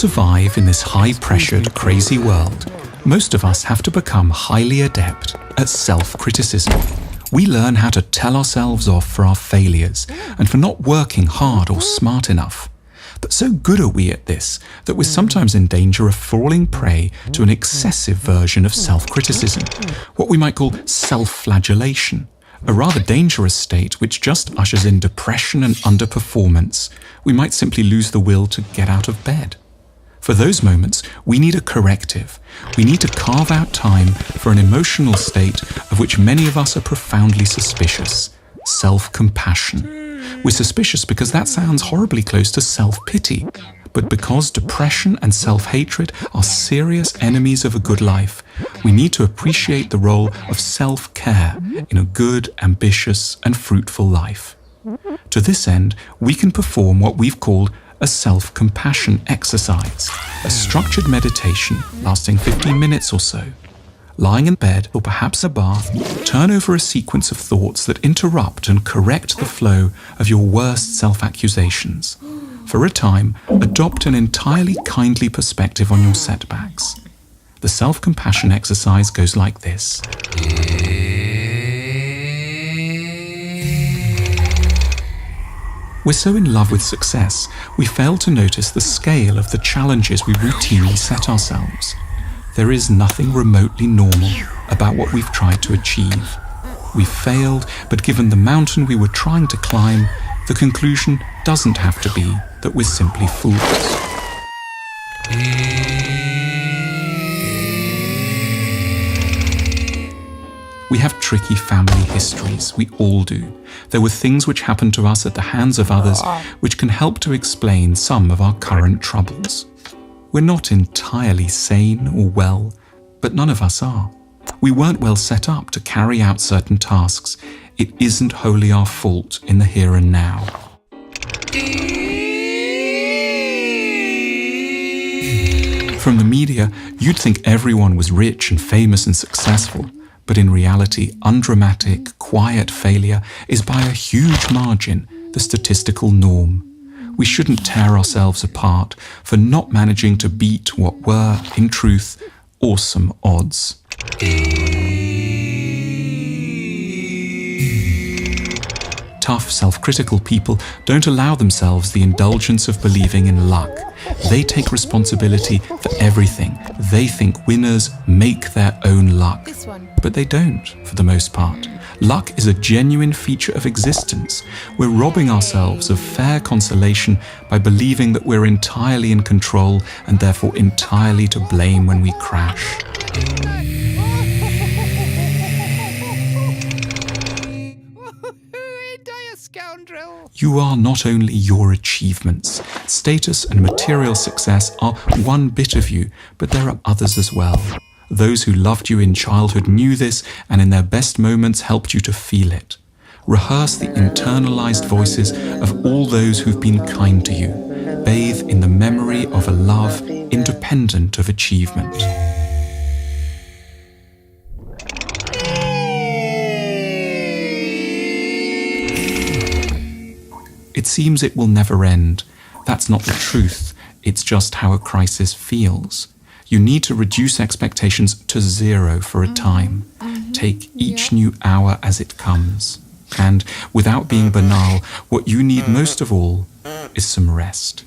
survive in this high-pressured, crazy world, most of us have to become highly adept at self-criticism. We learn how to tell ourselves off for our failures and for not working hard or smart enough. But so good are we at this that we're sometimes in danger of falling prey to an excessive version of self-criticism, what we might call self-flagellation, a rather dangerous state which just ushers in depression and underperformance. We might simply lose the will to get out of bed. For those moments, we need a corrective. We need to carve out time for an emotional state of which many of us are profoundly suspicious: self-compassion. We're suspicious because that sounds horribly close to self-pity, but because depression and self-hatred are serious enemies of a good life, we need to appreciate the role of self-care in a good, ambitious, and fruitful life. To this end, we can perform what we've called a self-compassion exercise, a structured meditation lasting 15 minutes or so. Lying in bed, or perhaps a bath, turn over a sequence of thoughts that interrupt and correct the flow of your worst self-accusations. For a time, adopt an entirely kindly perspective on your setbacks. The self-compassion exercise goes like this. We're so in love with success, we fail to notice the scale of the challenges we routinely set ourselves. There is nothing remotely normal about what we've tried to achieve. We've failed, but given the mountain we were trying to climb, the conclusion doesn't have to be that we're simply fools. We have tricky family histories, we all do. There were things which happened to us at the hands of others which can help to explain some of our current troubles. We're not entirely sane or well, but none of us are. We weren't well set up to carry out certain tasks. It isn't wholly our fault in the here and now. From the media, you'd think everyone was rich and famous and successful. But in reality, undramatic, quiet failure is by a huge margin the statistical norm. We shouldn't tear ourselves apart for not managing to beat what were, in truth, awesome odds. Tough, self-critical people don't allow themselves the indulgence of believing in luck. They take responsibility for everything. They think winners make their own luck. But they don't, for the most part. Luck is a genuine feature of existence. We're robbing ourselves of fair consolation by believing that we're entirely in control and therefore entirely to blame when we crash. You are not only your achievements. Status and material success are one bit of you, but there are others as well. Those who loved you in childhood knew this and in their best moments helped you to feel it. Rehearse the internalized voices of all those who've been kind to you. Bathe in the memory of a love independent of achievement. It seems it will never end. That's not the truth. It's just how a crisis feels. You need to reduce expectations to zero for a time. Take each new hour as it comes. And, without being banal, what you need most of all is some rest.